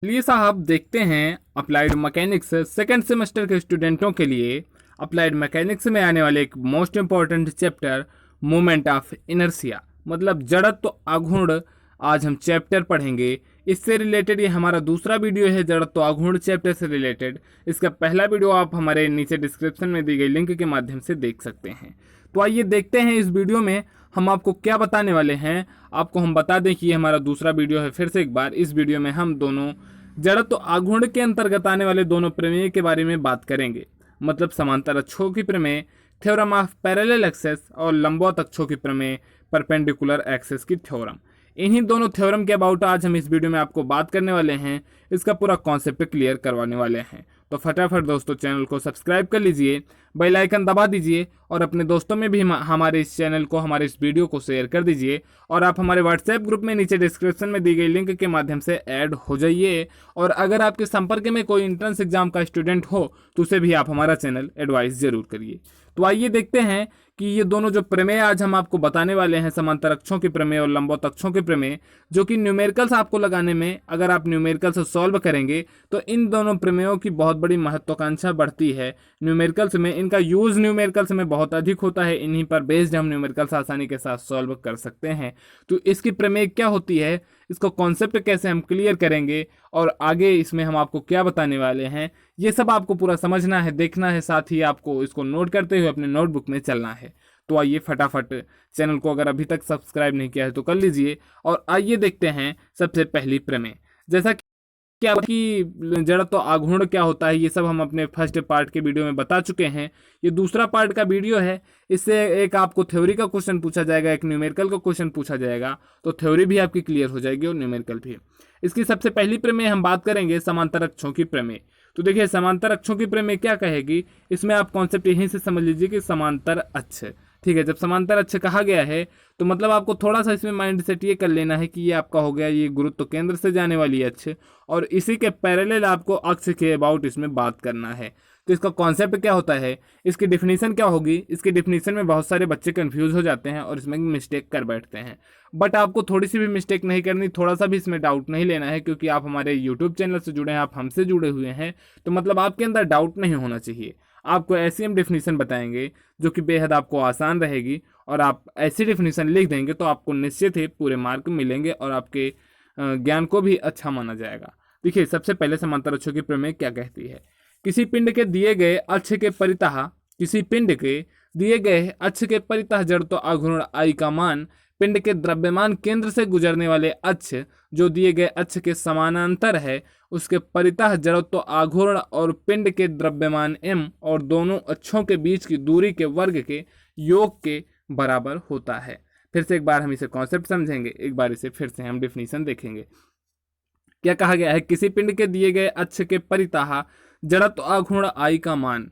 चलिए साहब देखते हैं अप्लाइड मैकेनिक्स सेकेंड सेमेस्टर के स्टूडेंटों के लिए अप्लाइड मैकेनिक्स में आने वाले एक most important chapter moment of inertia मतलब जड़त्व आघूर्ण। आज हम चैप्टर पढ़ेंगे। इससे रिलेटेड ये हमारा दूसरा वीडियो है जड़त्व आघूर्ण चैप्टर से रिलेटेड। इसका पहला वीडियो आप हमारे नीचे डिस्क्रिप्शन में दी गई लिंक के माध्यम से देख सकते हैं। तो आइए देखते हैं इस वीडियो में हम आपको क्या बताने वाले हैं। आपको हम बता दें कि ये हमारा दूसरा वीडियो है। फिर से एक बार, इस वीडियो में हम दोनों जड़त्व आघूर्ण के अंतर्गत आने वाले दोनों प्रमेय के बारे में बात करेंगे, मतलब समांतर अक्षों की प्रमेय, थ्योरम ऑफ पैरेलल एक्सेस, और लंबवत अक्षों की प्रमेय, परपेंडिकुलर एक्सेस की थ्योरम। इन्हीं दोनों थ्योरम के अबाउट आज हम इस वीडियो में आपको बात करने वाले हैं। इसका पूरा कॉन्सेप्ट क्लियर करवाने वाले हैं। तो फटाफट दोस्तों चैनल को सब्सक्राइब कर लीजिए, बेल आइकन दबा दीजिए और अपने दोस्तों में भी हमारे इस चैनल को, हमारे इस वीडियो को शेयर कर दीजिए। और आप हमारे व्हाट्सएप ग्रुप में नीचे डिस्क्रिप्शन में दी गई लिंक के माध्यम से ऐड हो जाइए। और अगर आपके संपर्क में कोई एंट्रेंस एग्जाम का स्टूडेंट हो तो उसे भी आप हमारा चैनल एडवाइस जरूर करिए। तो आइए देखते हैं कि ये दोनों जो प्रमेय आज हम आपको बताने वाले हैं, समांतर अक्षों की प्रमेय और लंबवत अक्षों की प्रमेय, जो कि न्यूमेरिकल्स आपको लगाने में, अगर आप न्यूमेरिकल्स सॉल्व करेंगे तो इन दोनों प्रमेयों की बहुत बड़ी महत्वाकांक्षा बढ़ती है। न्यूमेरिकल्स में इनका यूज न्यूमेरिकल्स में बहुत अधिक होता है। इन्हीं पर बेस्ड हम न्यूमेरिकल्स आसानी के साथ सॉल्व कर सकते हैं। तो इसकी प्रमेय क्या होती है, इसको कॉन्सेप्ट कैसे हम क्लियर करेंगे और आगे इसमें हम आपको क्या बताने वाले हैं, ये सब आपको पूरा समझना है, देखना है। साथ ही आपको इसको नोट करते हुए अपने नोटबुक में चलना है। तो आइए फटाफट, चैनल को अगर अभी तक सब्सक्राइब नहीं किया है तो कर लीजिए। और आइए देखते हैं सबसे पहली प्रमेय। जैसा क्या कि जड़त्व आघूर्ण क्या होता है, ये सब हम अपने फर्स्ट पार्ट के वीडियो में बता चुके हैं। ये दूसरा पार्ट का वीडियो है। इससे एक आपको थ्योरी का क्वेश्चन पूछा जाएगा, एक न्यूमेरिकल का क्वेश्चन पूछा जाएगा। तो थ्योरी भी आपकी क्लियर हो जाएगी और न्यूमेरिकल भी। इसकी सबसे पहली प्रमेय हम बात करेंगे समांतर अक्षों की प्रमेय। तो देखिए समांतर अक्षों की प्रमेय क्या कहेगी, इसमें आप कॉन्सेप्ट यहीं से समझ लीजिए कि समांतर अक्ष, ठीक है। जब समांतर अक्ष कहा गया है तो मतलब आपको थोड़ा सा इसमें माइंड सेट ये कर लेना है कि ये आपका हो गया ये गुरुत्व केंद्र से जाने वाली अक्ष, और इसी के पैरेलल आपको अक्ष के अबाउट इसमें बात करना है। तो इसका कॉन्सेप्ट क्या होता है, इसकी डिफिनीशन क्या होगी। इसकी डिफिनीशन में बहुत सारे बच्चे कंफ्यूज हो जाते हैं और इसमें मिस्टेक कर बैठते हैं। बट आपको थोड़ी सी भी मिस्टेक नहीं करनी, थोड़ा सा भी इसमें डाउट नहीं लेना है, क्योंकि आप हमारे यूट्यूब चैनल से जुड़े हैं, आप हमसे जुड़े हुए हैं। तो मतलब आपके अंदर डाउट नहीं होना चाहिए। आपको ऐसी हम डिफिनीशन बताएंगे जो कि बेहद आपको आसान रहेगी, और आप ऐसी डिफिनीशन लिख देंगे तो आपको निश्चित ही पूरे मार्क मिलेंगे और आपके ज्ञान को भी अच्छा माना जाएगा। देखिए सबसे पहले समांतर अक्षों की प्रमेय क्या कहती है। किसी पिंड के दिए गए अक्ष के परितः, किसी पिंड के दिए गए अक्ष के परितः जड़त्व आघूर्ण आई का मान पिंड के द्रव्यमान केंद्र से गुजरने वाले अक्ष जो दिए गए अक्ष के समानांतर है, उसके परितः जड़त्व आघूर्ण और पिंड के द्रव्यमान m और दोनों अक्षों के बीच की दूरी के वर्ग के योग के बराबर होता है। फिर से एक बार हम इसे कॉन्सेप्ट समझेंगे, एक बार इसे फिर से हम डिफिनीशन देखेंगे। क्या कहा गया है, किसी पिंड के दिए गए अक्ष के परितः जड़त्व आघूर्ण आई का मान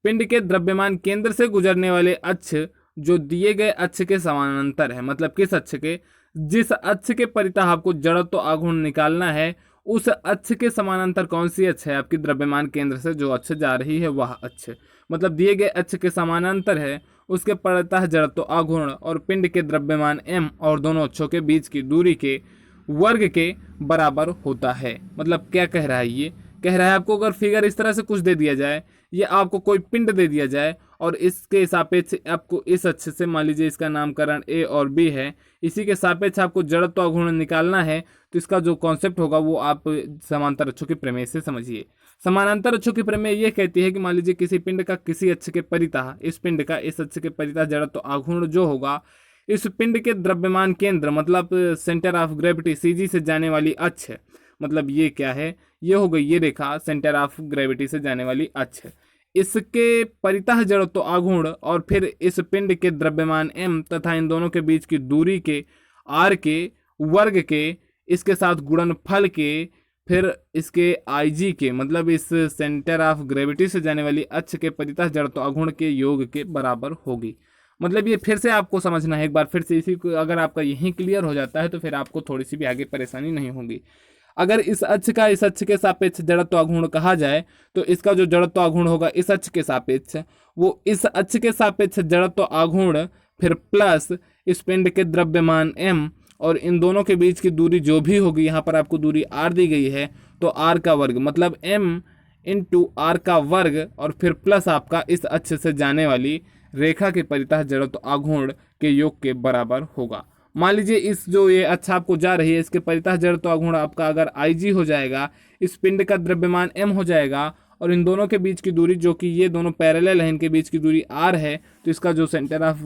पिंड के द्रव्यमान केंद्र से गुजरने वाले अक्ष जो दिए गए अक्ष के समानांतर है, मतलब किस अक्ष के, जिस अक्ष के परितः आपको जड़त्व आघूर्ण निकालना है, उस अक्ष के समानांतर कौन सी अक्ष है, आपकी द्रव्यमान केंद्र से जो अक्ष जा रही है वह अक्ष, मतलब दिए गए अक्ष के समानांतर है, उसके परितः जड़त्व आघूर्ण और पिंड के द्रव्यमान m और दोनों अक्षों के बीच की दूरी के वर्ग के बराबर होता है। मतलब क्या कह रहा है, ये कह रहा है आपको अगर फिगर इस तरह से कुछ दे दिया जाए, ये आपको कोई पिंड दे दिया जाए और इसके सापेक्ष आपको इस अक्ष से, मान लीजिए इसका नामकरण a और b है, इसी के सापेक्ष आपको जड़त्व आघूर्ण निकालना है, तो इसका जो कॉन्सेप्ट होगा वो आप समांतर अक्षों की प्रमेय से समझिए। समानांतर अक्षों की प्रमेय ये कहती है कि मान लीजिए किसी पिंड का किसी अक्ष के परितः, इस पिंड का इस अक्ष के परितः जड़त्व आघूर्ण जो होगा, इस पिंड के द्रव्यमान केंद्र मतलब सेंटर ऑफ ग्रेविटी सीजी से जाने वाली अक्ष, मतलब ये क्या है, ये हो गई ये रेखा सेंटर ऑफ ग्रेविटी से जाने वाली अक्ष, इसके परितः जड़त्व आघूर्ण और फिर इस पिंड के द्रव्यमान m तथा इन दोनों के बीच की दूरी के r के वर्ग के, इसके साथ गुणनफल के, फिर इसके IG के, मतलब इस सेंटर ऑफ ग्रेविटी से जाने वाली अक्ष के परितः जड़त्व आघूर्ण के योग के बराबर होगी। मतलब ये फिर से आपको समझना है एक बार फिर से, इसी को अगर आपका यही क्लियर हो जाता है तो फिर आपको थोड़ी सी भी आगे परेशानी नहीं होगी। अगर इस अक्ष का इस अक्ष के सापेक्ष जड़त्व आघूर्ण कहा जाए तो इसका जो जड़त्व आघूर्ण होगा इस अक्ष के सापेक्ष, वो इस अक्ष के सापेक्ष जड़त्व आघूर्ण फिर प्लस इस पिंड के द्रव्यमान m और इन दोनों के बीच की दूरी जो भी होगी, यहाँ पर आपको दूरी r दी गई है, तो आर का वर्ग मतलब m इंटू आर का वर्ग और फिर प्लस आपका इस अक्ष से जाने वाली रेखा के परितः जड़त्व आघूर्ण के योग के बराबर होगा। मान लीजिए इस जो ये अक्ष आपको जा रही है इसके परितः जड़त्व आघूर्ण आपका अगर IG हो जाएगा, इस पिंड का द्रव्यमान m हो जाएगा और इन दोनों के बीच की दूरी जो कि ये दोनों पैरेलल है इनके बीच की दूरी r है, तो इसका जो centre of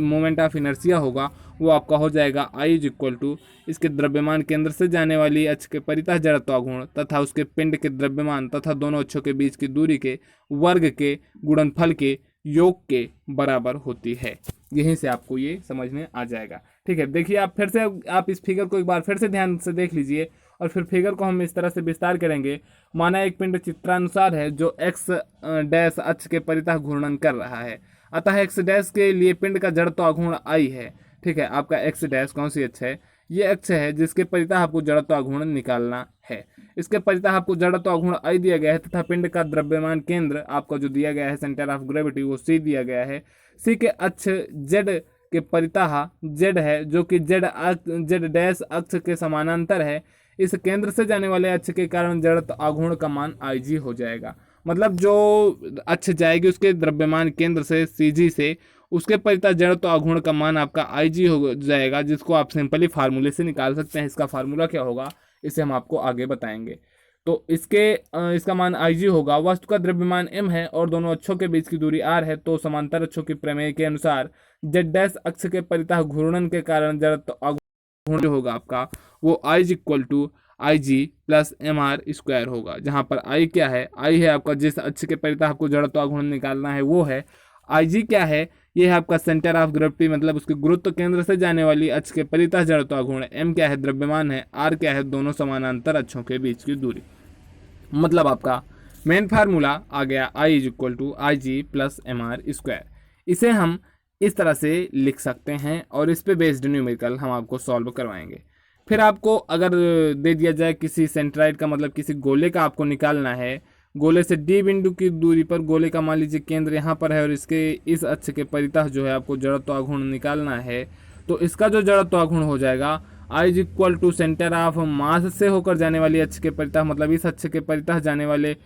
moment of inertia होगा वो आपका हो जाएगा I इज इक्वल टू इसके द्रव्यमान केंद्र से जाने वाली अक्ष के परितः जड़त्व आघूर्ण तथा उसके पिंड के द्रव्यमान तथा दोनों अक्षों के बीच की दूरी के वर्ग के गुणनफल के योग के बराबर होती है। यहीं से आपको ये समझ में आ जाएगा। ठीक है, देखिए आप फिर से आप इस फिगर को एक बार फिर से ध्यान से देख लीजिए और फिर फिगर को हम इस तरह से विस्तार करेंगे। माना एक पिंड चित्रानुसार है जो x डैश अक्ष के परितः घूर्णन कर रहा है, अतः x डैश के लिए पिंड का जड़त्व आघूर्ण I है। ठीक है, आपका x डैश कौन सी अक्ष है? ये अक्ष है जिसके परितः आपको जड़त्व आघूर्ण निकालना है। इसके परितः आपको जड़त्व आघूर्ण I दिया गया है तथा पिंड का द्रव्यमान केंद्र आपका जो दिया गया है सेंटर ऑफ ग्रेविटी वो C दिया गया है। C के अक्ष Z के परितः Z है जो कि Z डैश अक्ष के समानांतर है। इस केंद्र से जाने वाले अक्ष के कारण जड़त्व आघूर्ण का मान IG हो जाएगा। मतलब जो अक्ष जाएगी उसके द्रव्यमान केंद्र से CG से उसके परितः जड़त्व आघूर्ण का मान आपका IG हो जाएगा, जिसको आप सिंपली फार्मूले से निकाल सकते हैं। इसका फार्मूला क्या होगा इसे हम आपको आगे बताएंगे। तो इसका मान IG होगा। वस्तु का द्रव्यमान m है और दोनों अक्षों के बीच की दूरी r है, तो समांतर अक्षों की प्रमेय के अनुसार z डैश अक्ष के परितः घूर्णन के कारण जड़त्व आघूर्ण जो होगा आपका वो I is equal to IG plus MR square होगा। जहाँ पर I क्या है? I है आपका जिस अक्ष के परितः आपको जड़त्व आघूर्ण निकालना है वो है। IG क्या है? ये है आपका सेंटर ऑफ ग्रेविटी मतलब उसके गुरुत्व केंद्र से जाने वाली अक्ष के परितः जड़त्व आघूर्ण। M क्या है? द्रव्यमान है। R क्या है? दोनों समानांतर अक्षों के बीच की दूरी। मतलब आपका मेन फार्मूला आ गया I is equal to IG plus MR square. इसे हम इस तरह से लिख सकते हैं और इस पे बेस्ड न्यूमेरिकल हम आपको सॉल्व करवाएंगे। फिर आपको अगर दे दिया जाए किसी सेंट्राइड का मतलब किसी गोले का आपको निकालना है, गोले से D बिंदु की दूरी पर गोले का मान लीजिए केंद्र यहाँ पर है और इसके इस अक्ष के परितः जो है आपको जड़त्व आघूर्ण निकालना है, तो इसका जो जड़त्व आघूर्ण हो जाएगा I is equal to centre of mass से होकर जाने वाली अक्ष के परितः मतलब इस अक्ष के परितः जाने वाले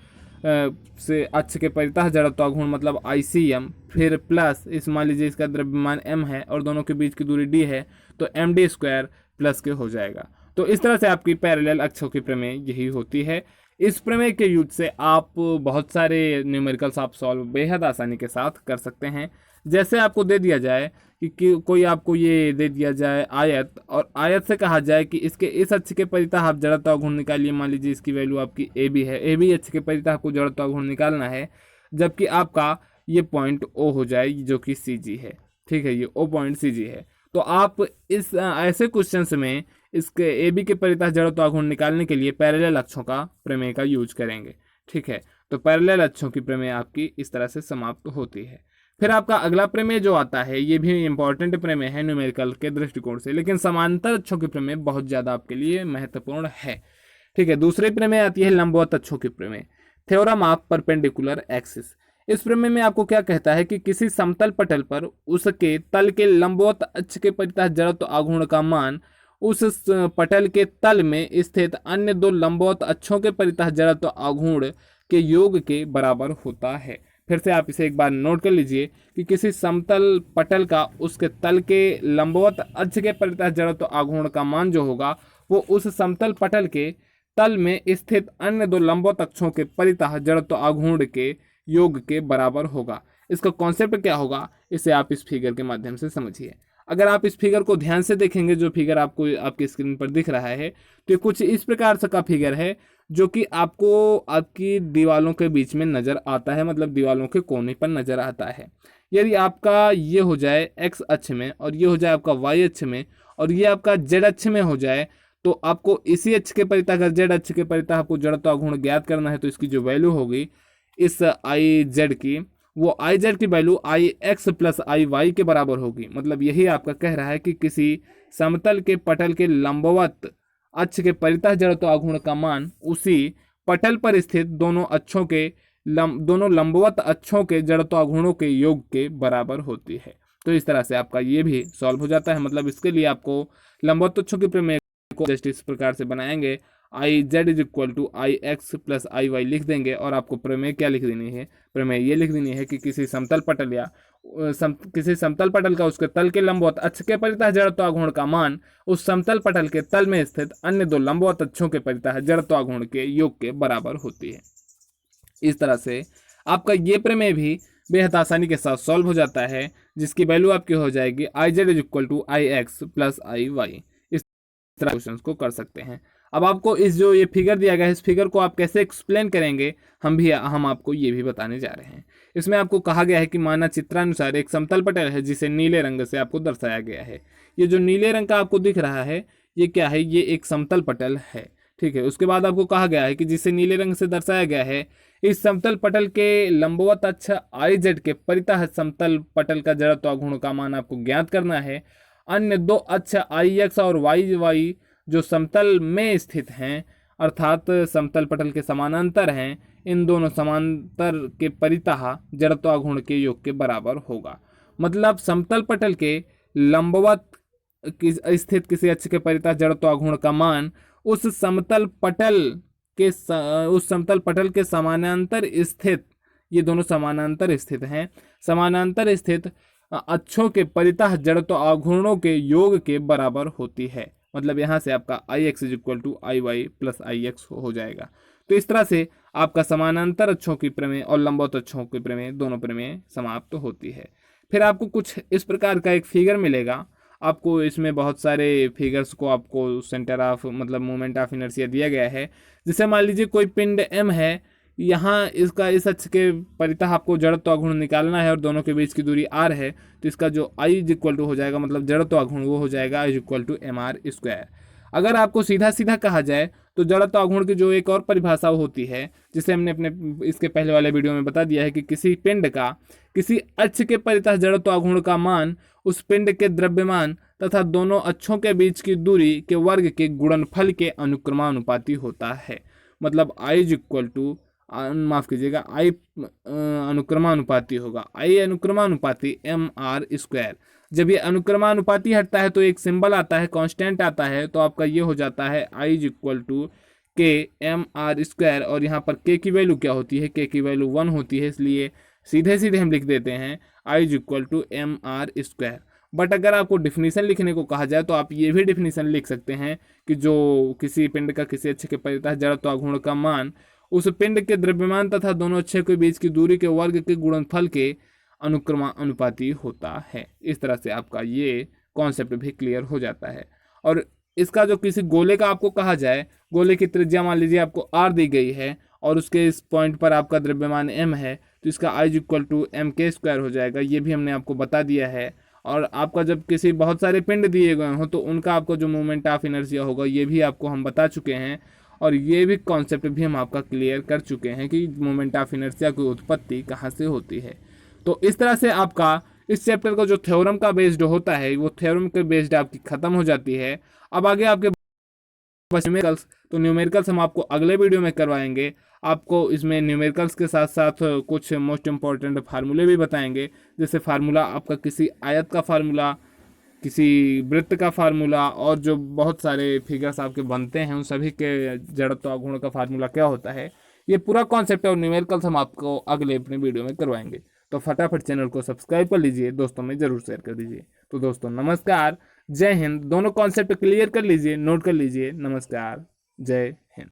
से अक्ष के परितः जड़त्व आघूर्ण मतलब ICM, फिर प्लस इस मान लीजिए इसका द्रव्यमान m है और दोनों के बीच की दूरी d है, तो MD स्क्वायर प्लस के हो जाएगा। तो इस तरह से आपकी पैरेलल अक्षों की प्रमेय यही होती है। इस प्रमेय के यूज से आप बहुत सारे न्यूमेरिकल्स आप सॉल्व बेहद आसानी के साथ कर सकते हैं। जैसे आपको दे दिया जाए कि कोई आपको ये दे दिया जाए आयत, और आयत से कहा जाए कि इसके इस अक्ष के परितः आप जड़त्व आघूर्ण निकालिए। मान लीजिए इसकी वैल्यू आपकी AB है, AB अक्ष के परितः आपको जड़त्व आघूर्ण निकालना है, जबकि आपका ये पॉइंट O हो जाए जो कि CG है। ठीक है, ये O पॉइंट CG है। तो आप इस ऐसे क्वेश्चंस में इसके AB के परितः जड़त्व आघूर्ण निकालने के लिए पैरेलल अक्षों का प्रमेय का यूज करेंगे। ठीक है, तो पैरेलल अक्षों की प्रमेय आपकी इस तरह से समाप्त होती है। फिर आपका अगला प्रमेय जो आता है ये भी इंपॉर्टेंट प्रमेय है न्यूमेरिकल के दृष्टिकोण से, लेकिन समांतर अक्षों की प्रमेय बहुत ज़्यादा आपके लिए महत्वपूर्ण है। ठीक है, दूसरी प्रमेय आती है लंबवत अक्षों की प्रमेय, थ्योरम ऑफ परपेंडिकुलर एक्सिस। इस प्रमेय में आपको क्या कहता है कि किसी समतल पटल पर उसके तल के लंबवत अक्ष के परितः जड़त्व आघूर्ण का मान उस पटल के तल में स्थित अन्य दो लंबवत अक्षों के परितः जड़त्व आघूर्ण के योग के बराबर होता है। फिर से आप इसे एक बार नोट कर लीजिए कि किसी समतल पटल का उसके तल के लंबवत अक्ष के परितः जड़त्व आघूर्ण का मान जो होगा वो उस समतल पटल के तल में स्थित अन्य दो लंबवत अक्षों के परितः जड़त्व आघूर्ण के योग के बराबर होगा। इसका कॉन्सेप्ट क्या होगा इसे आप इस फिगर के माध्यम से समझिए। अगर आप इस फिगर को ध्यान से देखेंगे, जो फिगर आपको आपकी स्क्रीन पर दिख रहा है, तो कुछ इस प्रकार से का फिगर है जो कि आपको आपकी दीवालों के बीच में नज़र आता है, मतलब दीवालों के कोने पर नज़र आता है। यदि आपका ये हो जाए x अक्ष में और ये हो जाए आपका y अक्ष में और ये आपका z अक्ष में हो जाए, तो आपको इसी अक्ष के परितः अगर z अक्ष के परितः आपको जड़त्व आघूर्ण ज्ञात करना है तो इसकी जो वैल्यू होगी इस IZ की, वो IZ की वैल्यू IX प्लस IY के बराबर होगी। मतलब यही आपका कह रहा है कि किसी समतल के पटल के लंबवत अक्ष के परितः जड़त्व आघूर्ण का मान उसी पटल पर स्थित दोनों लंबवत अक्षों के जड़त्व आघूर्णों के योग के बराबर होती है। तो इस तरह से आपका ये भी सॉल्व हो जाता है। मतलब इसके लिए आपको लंबवत अक्षों की प्रमेय को जस्ट इस प्रकार से बनाएंगे, I Z is equal to I X plus I Y लिख देंगे और आपको प्रमेय क्या लिख देनी है, प्रमेय ये लिख देनी है कि किसी समतल पटल या किसी समतल पटल का उसके तल के लंबवत अक्ष के परितः जड़त्वाघूर्ण का मान उस समतल पटल के तल में स्थित अन्य दो लंबवत अक्षों के परितः जड़त्वाघूर्ण के योग के बराबर होती है। इस तरह से आपका ये प्रमेय भी बेहद आसानी के साथ सॉल्व हो जाता है, जिसकी वैल्यू आपकी हो जाएगी I Z is equal to I X plus I Y. इस तरह क्वेश्चन को कर सकते हैं। अब आपको इस जो ये फिगर दिया गया है, इस फिगर को आप कैसे एक्सप्लेन करेंगे हम आपको ये भी बताने जा रहे हैं। इसमें आपको कहा गया है कि माना चित्रानुसार एक समतल पटल है जिसे नीले रंग से आपको दर्शाया गया है। ये जो नीले रंग का आपको दिख रहा है ये क्या है, ये एक समतल पटल है, ठीक है। उसके बाद आपको कहा गया है कि जिसे नीले रंग से दर्शाया गया है इस समतल पटल के लंबवत अक्ष आई जेड के परितः समतल पटल का जड़त्वाघूर्ण का मान आपको ज्ञात करना है। अन्य दो अक्ष आई एक्स और वाई वाई जो समतल में स्थित हैं अर्थात समतल पटल के समानांतर हैं, इन दोनों समांतर के परितः जड़त्वाघूर्ण के योग के बराबर होगा। मतलब समतल पटल के लंबवत स्थित किसी अक्ष के परितः जड़त्वाघूर्ण का मान उस समतल पटल के समानांतर स्थित, ये दोनों समानांतर स्थित हैं, समानांतर स्थित अक्षों के परितः जड़त्वाघूर्णों के योग के बराबर होती है। मतलब यहाँ से आपका I X is equal to I Y plus I X हो जाएगा। तो इस तरह से आपका समानांतर अक्षों की प्रमेय और लंबवत अक्षों की प्रमेय दोनों प्रमेय समाप्त होती है। फिर आपको कुछ इस प्रकार का एक फिगर मिलेगा। आपको इसमें बहुत सारे फिगर्स को आपको सेंटर ऑफ मतलब मोमेंट ऑफ इनर्शिया दिया गया है। जैसे मान लीजिए कोई पिंड m है, यहाँ इसका इस अक्ष के परितः आपको जड़त्वाघूर्ण निकालना है और दोनों के बीच की दूरी r है, तो इसका जो i इज इक्वल टू हो जाएगा मतलब जड़त्वाघूर्ण वो हो जाएगा i is equal to M R square. अगर आपको सीधा सीधा कहा जाए तो जड़त्वाघूर्ण की जो एक और परिभाषा होती है जिसे हमने अपने इसके पहले वाले वीडियो में बता दिया है कि किसी पिंड का किसी अक्ष के परितः जड़त्वाघूर्ण का मान उस पिंड के द्रव्यमान तथा दोनों अक्षों के बीच की दूरी के वर्ग के गुणनफल के अनुक्रमानुपाती होता है। मतलब i इज इक्वल टू माफ कीजिएगा i अनुक्रमानुपाती होगा, i अनुक्रमानुपाती एम आर स्क्वायर। जब ये अनुक्रमानुपाती हटता है तो एक सिंबल आता है, कांस्टेंट आता है, तो आपका ये हो जाता है i इज इक्वल टू के एम आर स्क्वायर। और यहाँ पर k की वैल्यू क्या होती है, k की वैल्यू 1 होती है, इसलिए सीधे सीधे हम लिख देते हैं i is equal to M R square. But अगर आपको डिफिनीशन लिखने को कहा जाए तो आप ये भी डिफिनीशन लिख सकते हैं कि जो किसी पिंड का किसी अक्ष के परितः जड़त्वाघूर्ण का मान उस पिंड के द्रव्यमान तथा दोनों अक्षों के बीच की दूरी के वर्ग के गुणनफल के अनुक्रमानुपाती होता है। इस तरह से आपका ये कॉन्सेप्ट भी क्लियर हो जाता है। और इसका जो किसी गोले का आपको कहा जाए, गोले की त्रिज्या मान लीजिए आपको r दी गई है और उसके इस पॉइंट पर आपका द्रव्यमान m है, तो इसका i is equal to M K square हो जाएगा। ये भी हमने आपको बता दिया है। और आपका जब किसी बहुत सारे पिंड दिए गए हों तो उनका आपको जो मोमेंट ऑफ इनर्शिया होगा ये भी आपको हम बता चुके हैं। और ये भी कॉन्सेप्ट भी हम आपका क्लियर कर चुके हैं कि मोमेंट ऑफ इनर्शिया की उत्पत्ति कहाँ से होती है। तो इस तरह से आपका इस चैप्टर का जो थ्योरम का बेस्ड होता है वो थ्योरम के बेस्ड आपकी खत्म हो जाती है। अब आगे आपके न्यूमेरिकल्स, तो न्यूमेरिकल्स हम आपको अगले वीडियो में करवाएंगे। आपको इसमें न्यूमेरिकल्स के साथ साथ कुछ मोस्ट इंपॉर्टेंट फार्मूले भी बताएंगे, जैसे फार्मूला आपका किसी आयत का फार्मूला, किसी वृत्त का फार्मूला और जो बहुत सारे फिगर्स आपके बनते हैं उन सभी के जड़त्वाघूर्ण का फार्मूला क्या होता है, ये पूरा कॉन्सेप्ट और न्यूमेरिकल्स हम आपको अगले अपने वीडियो में करवाएंगे। तो फटाफट चैनल को सब्सक्राइब कर लीजिए, दोस्तों में जरूर शेयर कर दीजिए। तो दोस्तों नमस्कार, जय हिंद। दोनों कॉन्सेप्ट क्लियर कर लीजिए, नोट कर लीजिए। नमस्कार, जय हिंद।